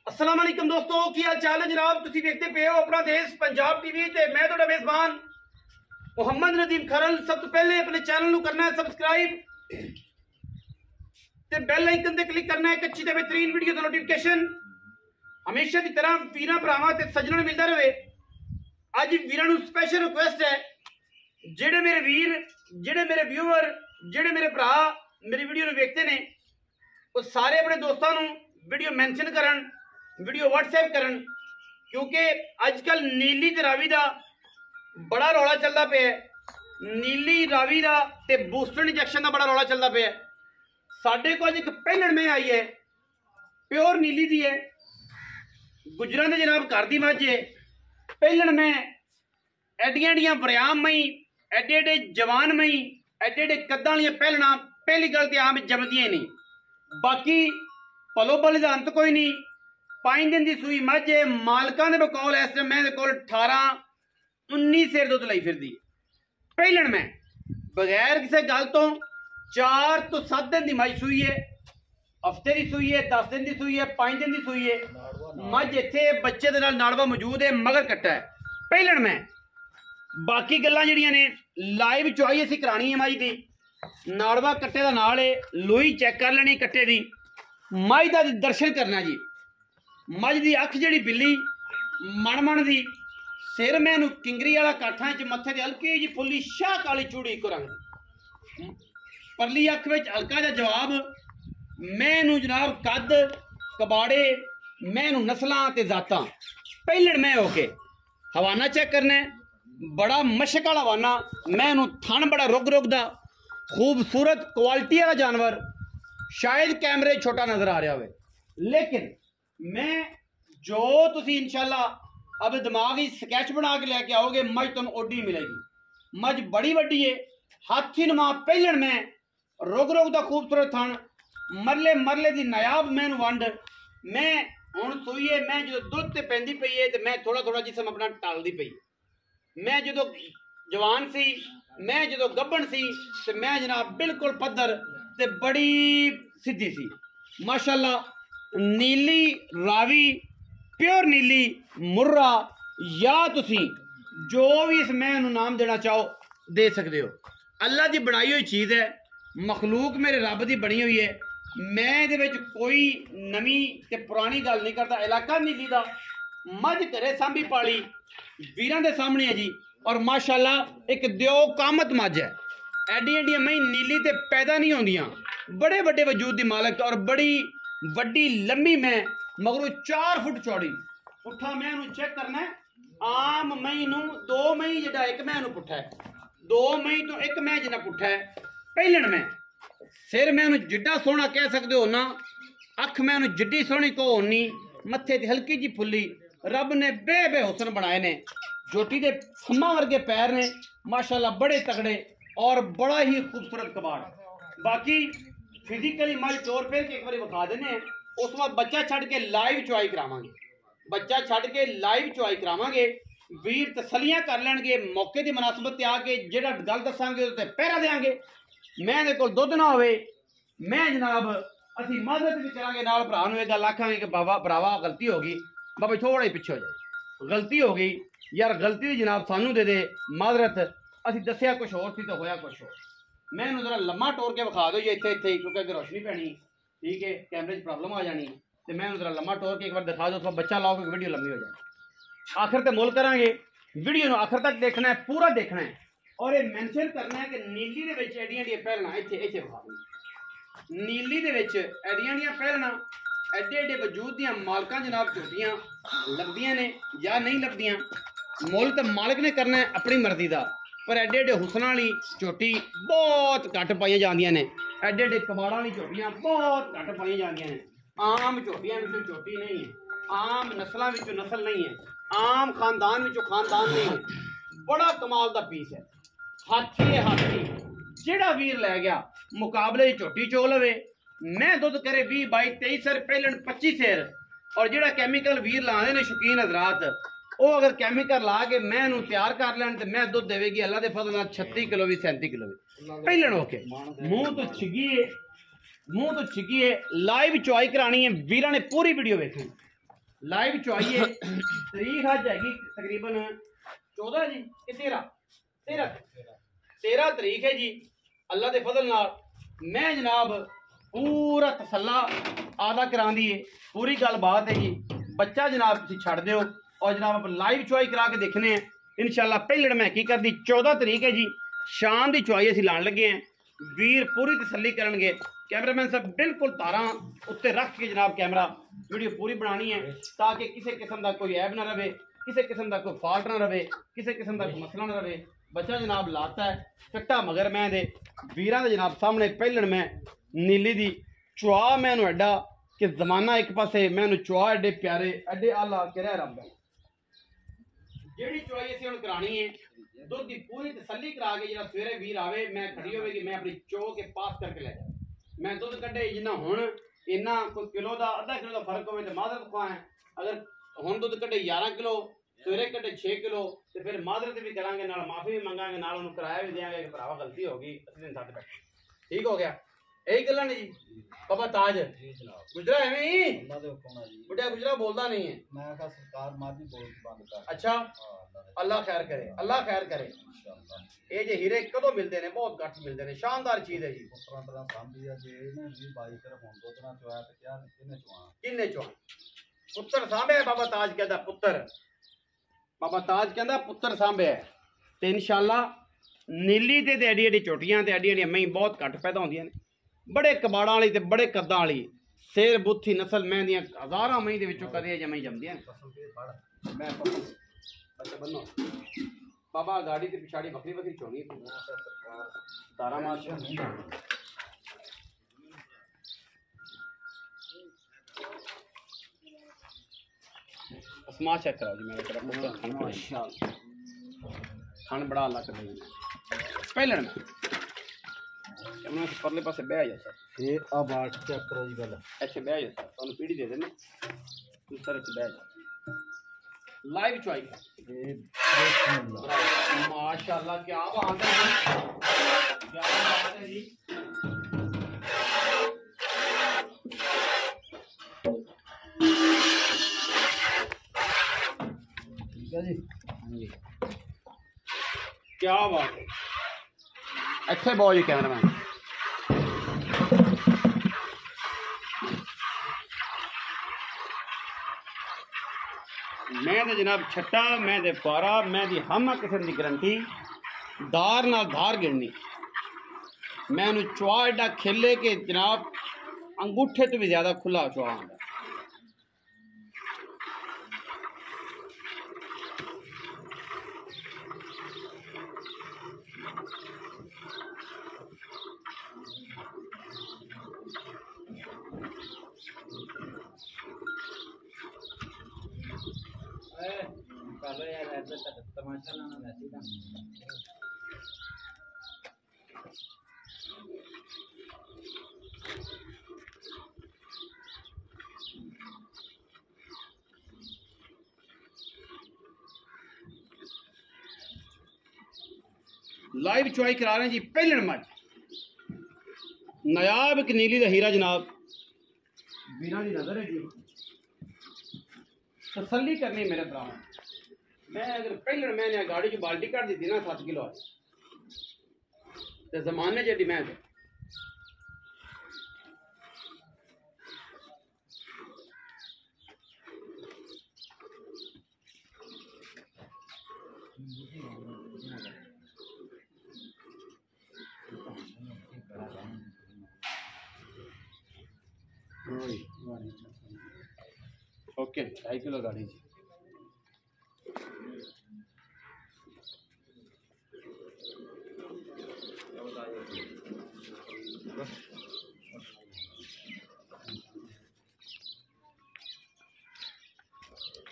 अस्सलाम वालेकुम दोस्तों, की हाल चाल है जनाब। तुसी देखते पे हो अपना देश पंजाब टीवी ते मैं तुहाडा मेजबान मुहम्मद नदीम खरल। सब तो पहले अपने चैनल नू करना है सबसक्राइब ते बेल आइकन ते क्लिक करना है एक अच्छी ते बेहतरीन वीडियो दा नोटिफिकेशन हमेशा की तरह वीरां भरावां ते सज्जणां नूं मिलदा रहे। अज वीरां नूं स्पेशल रिक्वेस्ट है, जेड़े मेरे वीर, जेड़े मेरे व्यूअर, जेड़े मेरे भरा मेरी वीडियो नूं वेखदे ने, वो सारे अपने दोस्तां नूं वीडियो मैंशन करन, वीडियो व्हाट्सएप करन, क्योंकि अजकल नीली ते रावी का बड़ा रौला चलता पे है। नीली रावी का ते बूस्टर इंजैक्शन का बड़ा रौला चलता पे है। साढ़े को अज एक पहलण में आई है, प्योर नीली दी है, गुजरां दे जनाब घर दी मझ है। पहलण में एडियां एडियां बरियाम मई, एडे एडे जवान मई, एडे एडे कद्दां वालियां पहलणा पहली गल तो आम जमदियां नहीं, बाकी पलो पली का अंत कोई नहीं। 5 दिन की सूई मझ है, मालकां दे बकौल इस टाइम मैं 18-19 सेर दुध लाई फिरदी पहलण में, बगैर किसी गल तो 4 तो 7 दिन की मझ सूई है, हफ्ते की सूई है, 10 दिन की सूई है, 5 दिन की सूई है। मझ इत्थे बच्चे दे नाल नाड़वा मौजूद है, मगर कट्टा है पहलण में। बाकी गल्लां जिहड़ियां ने लाइव चुआई असीं करानी है। मझ दी नाड़वा कट्टे दा नाल है, लोई चेक कर लेनी कट्टे दी, मझ दा दर्शन करना जी। मझ दी अख जिहड़ी बिल्ली मण दी, सिर मैनू किंगरी वाला काठा च, मत्थे ते हल्की जी फुल्ली शाह काली चूड़ी इको रंग दी, परली अख विच हल्का जिहा जवाब। मैनू जनाब कद कबाड़े, मैनू नस्लां ते जातां पहलण मैं होके हवाना चेक करना है, बड़ा मशक वाला हवाना। मैनू थन बड़ा रुग रुग दा, खूबसूरत क्वालिटी वाला जानवर, शायद कैमरे छोटा नजर आ रहा हो, लेकिन मैं जो तुसी इंशाल्लाह अब दिमाग ही स्कैच बना के लेके आओगे, मझ तुम ओडी मिलेगी। मझ बड़ी वड्डी है, हाथी नुमा पहलण में, रुग रुग दा खूबसूरत थन, मरले मरले दी नायाब मैनू वंड। मैं हुण सूई है, मैं जो दुध ते पैंदी पई है ते मैं थोड़ा थोड़ा जिसम अपना टालदी पई। मैं जो जवान सी, मैं जो गब्बन सी ते मैं जनाब बिल्कुल पद्धर ते बड़ी सीधी सी माशाअल्लाह। नीली रावी, प्योर नीली मुर्रा, या तुसी जो भी इस मैं नाम देना चाहो दे सकते हो। अल्लाह की बनाई हुई चीज़ है, मखलूक मेरे रब की बनी हुई है। मैं ये कोई नवी ते पुरानी गल नहीं करता। इलाका नीली का, मझ घरे सांभी पाली वीरां दे सामने है जी, और माशाअल्लाह एक दियो कामत मझ है। एडियां एडियां मई नीली ते पैदा नहीं होंदियां, बड़े बड़े वजूद की मालक, और बड़ी वड्डी लंबी मैं, मगरों 4 फुट चौड़ी। पुट्ठा मैं चेक करना है, आम मई नू 2 मई जिहड़ा एक मैं पुट्ठा है, 2 मई तो एक मैं जिन्ना पुट्ठा है पहलण में। सिर मैं जिड्डा सोहना कह सकते हो ना, अख मैं जिड्डी सोहनी को होनी, मत्थे ते हल्की जी फुल्ली, रब ने बे हुसन बनाए ने। जोटी दे खम्मा वर्गे पैर ने माशाअल्लाह, बड़े तगड़े और बड़ा ही खूबसूरत कबाड़। बाकी फिजिकली मझ तौर पर एक बार विखा देने, उस बाद बच्चा छड़ के लाइव चुआई करावांगे, बच्चा छड़ के लाइव चुआई करावांगे। वीर तसलियां कर लेंगे, मौके की मुनासबत आके जेड़ा गल दसांगे उस पहरा देंगे। मैं दे कोल दुध ना होवे, मैं जनाब असी मदद भी करांगे, नाल भरा नूं इह गल आखांगे कि बाबा भरावा गलती हो गई, बाबा थोड़ा ही पिछे हो जाए, गलती हो गई यार, गलती दी जनाब सानू दे दे माजरत, असी दसिया कुछ होर सी तो होया कुछ होर। मैं जरा लम्मा टोर के विखा दो जी इत्थे इत्थे, क्योंकि अगर रोशनी पैनी, ठीक है, कैमरे प्रॉब्लम आ जानी, तो मैं जरा लम्मा टोर के एक बार दिखा दो, तो बच्चा लाओ कि वीडियो लंबी हो जाए। आखिर तो मुल करांगे, वीडियो आखिर तक देखना है, पूरा देखना है, और ये मैंशन करना है कि नीली दे विच एडियां एडियां पहलना इत्थे इत्थे विखा दो। नीली दे विच एडियां एडियां पहलना, एडे एडे वजूद दियां मालकां जनाब झोटियां लगदियां ने या नहीं लगदियां, मुल तो मालिक ने करना है अपनी मर्जी का, पर एडे एडे हुसना वाली झोटी बहुत घट पाई जांदियां ने, एडे एडे कबाड़ा वाली झोटियां बहुत घट पाई जांदियां ने। आम झोटियां विचों झोटी नहीं है, आम नस्लों विचों नस्ल नहीं है, आम खानदान विचों खानदान नहीं है, बड़ा कमाल का पीस है। हाथी है हाथी, जेड़ा वीर लै गया मुकाबले झोटी चो लवे। मैं दुध करे 20, 22, 23 सेर पहलण 25 सेर, और जेड़ा कैमिकल वीर लाते ने शौकीन हजरात, वो अगर कैमिकल ला के मैं तैयार कर लैन तो मैं दुध देगी अल्लाह के फजल 36 किलो भी 37 किलो भी पहलण होके। मुँह तो छिगी है, लाइव चुआई करानी है, वीरां ने पूरी वीडियो देखनी, लाइव चुआई है। तरीक अज हैगी तकरीबन 14 जी कि 13 तरीक है जी। अल्लाह के फजल नाल मैं जनाब पूरा तसल्ला आदा करा दी है, पूरी गलबात है जी। बच्चा जनाब तुम छड़ दो और जनाब लाइव चुआई करा के देखने हैं इंशाल्लाह। पहले मैं की करती 14 तरीक है जी, शाम की चुआई असीं लाण लगे हैं। वीर पूरी तसल्ली करनगे। कैमरामैन साहब बिल्कुल तारा उत्ते रख के जनाब कैमरा वीडियो पूरी बनानी है ताकि किसी किस्म का कोई ऐब ना रहे, किसी किस्म का कोई फॉल्ट ना रहे, किसी किस्म का कोई मसला ना रहे। बच्चा जनाब लाता है चिट्टा मगर मैं दे वीरां दे जनाब सामने पहले मैं नीली दी चुआ मैनू एडा कि जमाना एक पासे मैनू चुआ एडे प्यारे एडे आला के रह रब है। जेड़ी चुआई असीं हुण करानी है दुध की पूरी तसल्ली करा के जरा सवेरे वीर आवे मैं खड़ी होगी मैं अपनी चो के पास करके ले जाऊँ। मैं दुध कड्ढे जिन्ना हुण इन्ना कोई किलो का आधा किलो का फर्क होवे तो मादरत खुआएं। अगर हुण दुध कड्ढे 11 किलो सवेरे कड्ढे 6 किलो तो फिर मादरत भी करांगे नाल माफी भी मंगांगे नाल उन्हें किराया भी देंगे कि भरावा गलती होगी असीं दिन साथ बैठे। ठीक हो गया यही गल्लां ने जी। बाबा ताज गुजरा एवें ही बुढ़िया गुजरा बोलता नहीं है। मैं कहा सरकार मादी बोल बंद कर। अच्छा अल्लाह खैर करे, अल्लाह खैर करे। ये जे हीरे कदों मिलते हैं? बहुत घट मिलते हैं। शानदार चीज है जी। पुत्रा तरह सांभी है जे ने जी 22 तरफ हुन दो तरह चुआ ते क्या किन्ने चुआ पुत्र सांभे। बाबा ताज कहता पुत्र, बाबा ताज कहता पुत्र सांभे ते इंशाल्लाह नीली ते एडी एडी चोटियां ते एडी एडी मई बहुत घट पैदा होंदियां ने। बड़े कबाड़ा वाली ते बड़े कद्दां वाली शेर बुत्थी नस्ल मैं दियां हज़ारां मई दे विचों कदे जमई जमदियां ने। मैं अच्छा बनो बाबा गाड़ी ते पिछाड़ी बकरी बकरी चोनी तारा मार आसमान चेक कराओ जी। मेरे तरफ माशाल्लाह खान बड़ा अल्लाह कर पहले में परले पासे बह जाओ सर। ये अब आठ चेक करो जी गल अच्छा बह जाओ सर तुम पीढ़ी दे देने तुम सर इत्थे बह जाओ। लाइव चुआई माशाल्लाह क्या बात है जी, क्या बात है जी। ठीक है जी क्या बात है। अच्छे बहुत जी कैमरामैन मैं तो जनाब छट्टा मैं दे पारा मैं दी हम किस्म की गारंटी दार नाल धार गिरनी। मैं चुआ एडा खेले कि जनाब अंगूठे तो भी ज्यादा खुला चुआ आंदा। तमाशा ना वैसे का लाइव चुआई करा रहे हैं जी। पहले मज नायाब एक नीली का हीरा जनाब वीरा की नजर है जी। तसल्ली करनी मेरे भरा। मैं अगर पहले मैंने गाड़ी की बाल्टी कट दी ना 7 किलो तो जमाने च मैं ओके 2.5 किलो गाड़ी जी।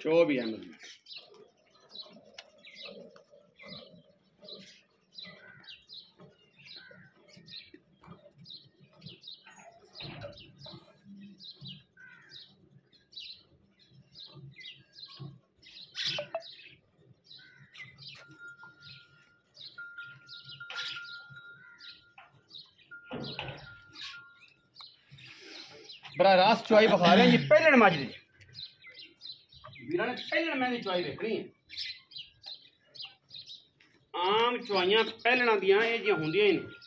चो भी है मतलब बड़ा रास चुआई बखा रहे हैं जी। पहले नमाज दी वीरां ने पहलण मैं चुवाई वेखनी है। आम चुवाइयां पहलणा दियां ये जिहियां हुंदियां ही नहीं।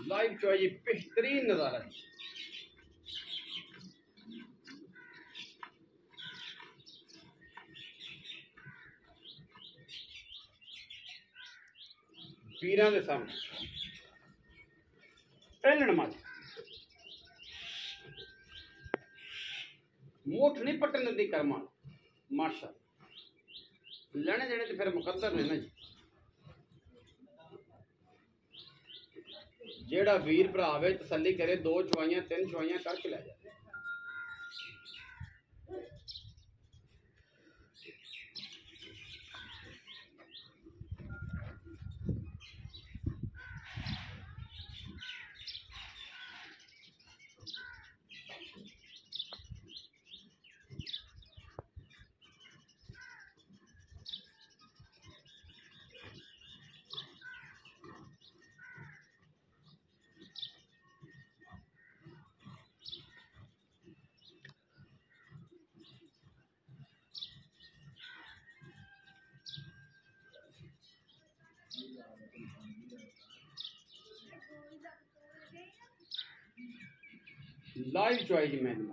लाइव चुवाई बेहतरीन नज़ारा है। वीरां दे सामने पहलण मत मोठ नहीं पटन दी कर्मा माशा लेने देने तो फिर मुकद्दर ने ना जी। जेड़ा वीर भरा वे तसल्ली करे 2 चुवाइयां 3 चुवाइयां करके लै जाए। लाइव चुवाई जी मैंने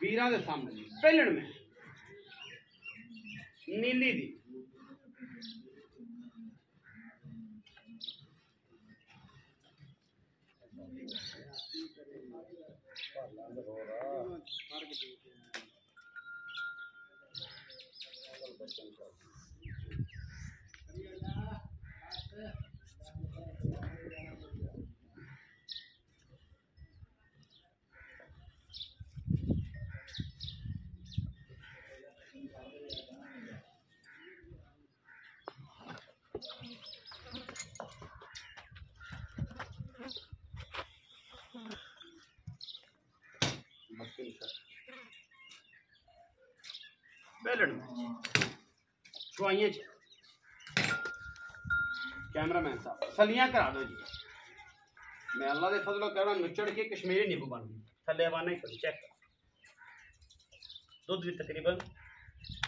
वीरां दे सामने पहलण में नीली दी पहलण चुवाइयां कैमरामैन साहब सलियां करा दो जी। मैं अल्लाह के फजलों कहना नुचड़ के कश्मीरी नींबू बन गई थले आवाना ही करी चेक दुध भी तकरीबन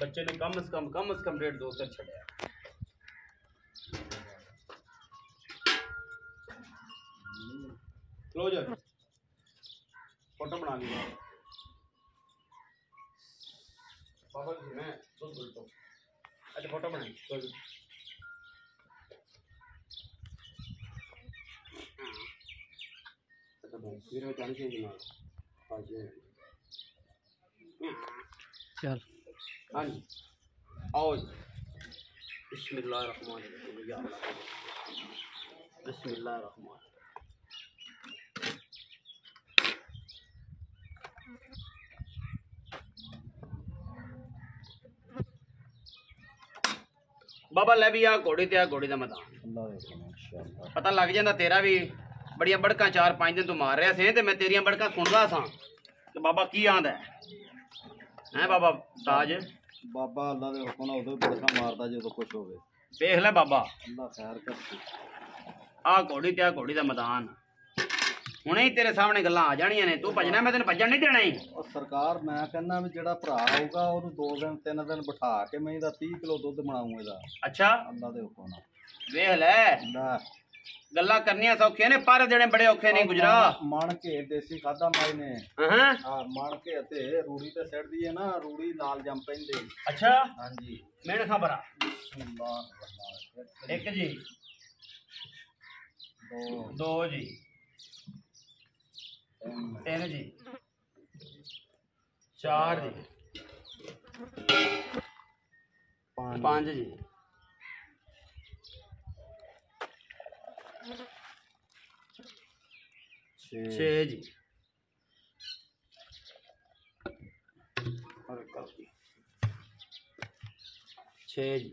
बच्चे ने कम से कम 1.5 से छड़िया। क्लोजर फोटो बना लिया पापा जी मैं दुध उल्टो अच्छा फोटो बनाई चल हाँ जी आओ बिस्मिल्लाहिर्रहमानिर्रहीम बिस्मिल्लाहिर्रहमान बाबा लै भी आ घोड़ी ते आ घोड़ी का मैदान पता लग जाता तेरा भी बड़िया बड़का 4-5 दिन तू मार रहा से ते मैं तेरिया बड़का सुनदा सा कि बाबा की आंदा है बाबा ताज बाबा अल्लाह दे हुक्म नाल उदों बड़का मारदा जो कुछ होवे देख ले बाबा अल्लाह खैर कर आ घोड़ी ते आ घोड़ी का मैदान हुणे ही तेरे सामने गल्लां आ जानियां ने तू भजना मैं तेन भजन नहीं देना ही और सरकार मैं कहना भी जेड़ा भरा आऊगा ओनू 2 दिन 3 दिन बिठा के मैं इहदा 30 किलो दुध बनाऊं इहदा अच्छा अल्लाह दे हुक्म नाल देख ले गल्लां करनियां सौखियां ने पर देने बड़े औखे नहीं गुजरा मण के देसी खादा माई ने हां मण के ते रूड़ी ते सड़ दी है ना रूड़ी लाल जम पेंदे अच्छा हां जी मैंने खबर बिस्मिल्लाह एक जी दो जी 3 जी 4 जी पाँच जी, 6 जी, 6 जी,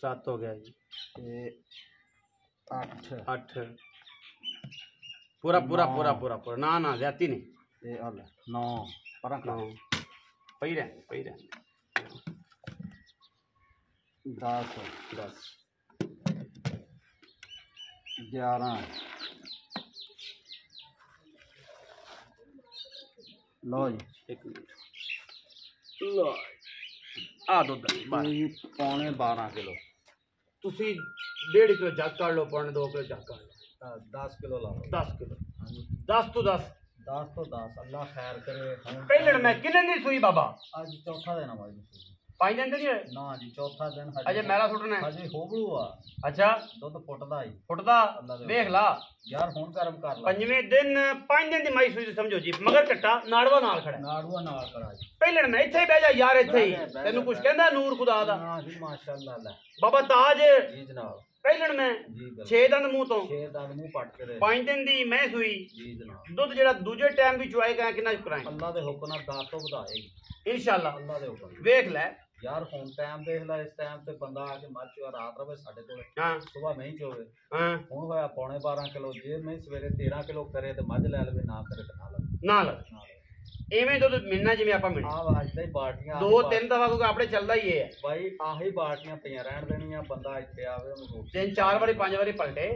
7 हो गया जी, 8 पूरा पूरा पूरा पूरा पूरा ना ना ज्यादा नहीं, 9 पई रहने 10 10 11 लो जी, एक मिनट लो आ दो पौने 12 किलो तुसी 1.5 किलो जग कर लो, पौने 2 किलो जग कर लो, 10 किलो ला लो, 10 किलो 10 तो 10 अल्लाह खैर करे। पहले मैं कितने दिन सुई बाबा? आज चौथा दिन है भाई, 5 दिन नहीं है ना जी, चौथा दिन अजे मेला सुटना है अजे होबड़ू आ। अच्छा दुध फुटदा ही फुटदा देख ला यार, हुन गर्म कर ला। 5वें दिन 5 दिन दी माई सुई समझो जी, मगर कट्टा नाड़वा नाल खड़ा, नाड़ुआ नाल खड़ा जी। पहले मैं इथे बह जा यार, इथे ही तेनू कुछ कहंदा नूर खुदा दा? हां जी माशाअल्लाह ला बाबा ताज जी जनाब। पहले मैं 6 दंद मुंह तो 6 दंद मुंह पट के 5 दिन दी मैं सुई जी जनाब। दुध जेड़ा दूजे टाइम भी चुआए गए कितना चुराए अल्लाह दे हुक्म नाल 10 तो ਵਧਾਏਗੀ इंशाअल्लाह। अल्लाह दे हुक्म देख ले यार, हुन टाइम देख ले, इस टाइम ते बंदा आके मर चुआ रात रवे साडे कोल, हां सुबह नहीं चोवे, हां हुन होया पौने 12 किलो। जे मैं सवेरे 13 किलो करे ते मझ ले लवे, ना करे ते ना लगे एवें दुध मिलना जिवें आपा मिलना। आ वाजदा ही बाल्टियां 2-3 दफा क्योंकि अपने चलदा ही है भाई, आही बाल्टियां पईयां रहन देनियां, बंदा इत्थे आवे ओनू रोटी 3-4 बारी 5 बारी पलटे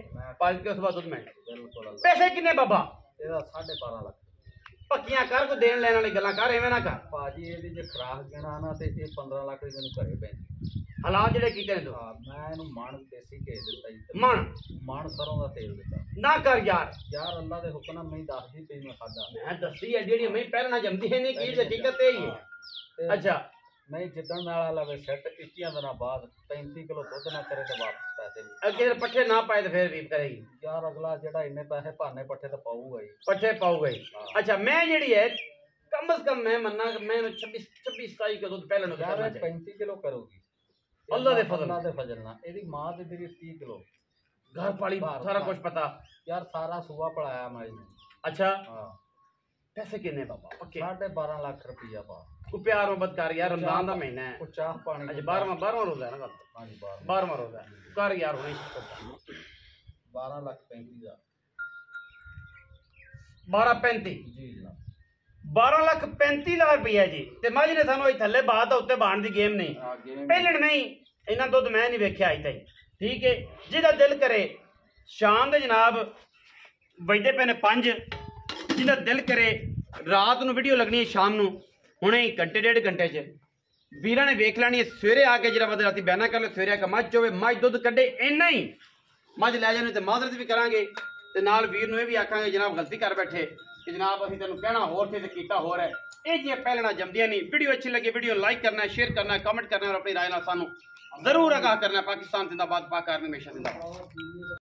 पलट के उस बाद दुध मिलना। बिल्कुल। पैसे किन्ने बाबा? ਇਹਦਾ 12.5 ਲੱਖ। पक्कियां कर को देन लेने वाली गल्लां कर, एवें ना कर। ਭਾਜੀ ਇਹਦੀ ਜੇ ਖਰਾਕ ਗਿਣਾ ਨਾ ਤੇ ਇਹ 15 ਲੱਖ ਦੀ ਮੈਨੂੰ ਘਰੇ ਪੈਂਦੀ। हालात जेडे कीते ने तू ਹਾਂ, ਮੈਂ ਇਹਨੂੰ ਮਣ ਦੇਸੀ ਘੇ ਦਿੱਤਾ ਜੀ, ਤੇ मन ਮਣ ਸਰੋਂ ਦਾ ਤੇਲ ਦਿੱਤਾ। ना कर यार, ਯਾਰ ਅੱਲਾ ਦੇ ਹੁਕਮ ਨਾਲ ਮੈਂ ਦੱਸਦੀ ਪਈ ਮੈਂ ਖਾਦਾ। मैं दसी है जेडी मैं पहले ना जमदी है नहीं की हकीकत है ही है। अच्छा ਮੈਂ ਜਿੱਦਣ ਨਾਲਾ ਲਵੇ ਸੈੱਟ 21 ਦਿਨਾਂ ਬਾਅਦ 35 ਕਿਲੋ ਦੁੱਧ ਨਾ ਕਰੇ ਤੇ ਵਾਪਸ ਪੈਸੇ ਨਹੀਂ। अगे पट्ठे ना पाए तो फिर भी करेगी ਯਾਰ ਅਗਲਾ ਜਿਹੜਾ ਇੰਨੇ ਪੈਸੇ ਭਾਨੇ ਪੱਠੇ ਤੇ ਪਾਊਗਾ ਹੀ। पट्ठे पाऊ गई। अच्छा मैं जेडी है कम से कम मैं मन्ना मैं 26-27 का दूध पहले नु ਯਾਰ करना ਇਹ चाहिए 35 ਕਿਲੋ ਕਰੂਗੀ अल्लाह दे फजल ਅੱਲਾ ਦੇ ਫਜ਼ਲ ਨਾਲ। ਇਹਦੀ ਮਾਂ ਤੇ ਤੇਰੀ 30 ਕਿਲੋ घर पाली सारा कुछ पता। ਯਾਰ ਸਾਰਾ ਸੂਆ ਪੜਾਇਆ ਮੈਂ ਇਹਨੂੰ। अच्छा ਹਾਂ पैसे किन्ने बाबा? पक्के 12.5 ਲੱਖ ਰੁਪਈਆ ਪਾ। को प्यार मोहब्बत कर यार, रमजान दा महीना है। ਉਹ ਚਾਹ ਪਾਣੀ अच्छा 12वां रोजा है ना गल? ਹਾਂਜੀ 12 12वां रोजा है कर यार हुणे 12 ਲੱਖ 35 ਦਾ 12.35 ਜੀ ਜਨਾਬ। 12,35,000 रुपया जी ते मज ने सानू थले बात उत्ते बाण दी गेम नहीं पहले नहीं इन्ना दुध मैं नहीं वेख्या अज ताईं। ठीक है जिहदा दिल करे शाम दे जनाब बजदे पे ने 5, जिहदा दिल करे रात नूं वीडियो लगनी है शाम नूं हुणे घंटे 1.5 घंटे च वीरां ने वेख लैनी है। सवेरे आके जरा बद राती बयाना कर ले, सवेरे आके मझ होवे मझ दुध कड्डे इन्ना ही मझ लै जाने ते माजरत भी करांगे ते नाल वीर नूं इह भी आखांगे जनाब गलती कर बैठे कि जनाब असीं तैनूं कहना होर सी ते कीता होर है। ये जियां पहले ना जमदियां नहीं। वीडियो अच्छी लगे वीडियो लाइक करना है, शेयर करना है, कमेंट करना है और अपनी राय नाल सानूं जरूर आगाह करना है। पाकिस्तान जिंदाबाद, पाक आर्मी हमेशा जिंदाबाद।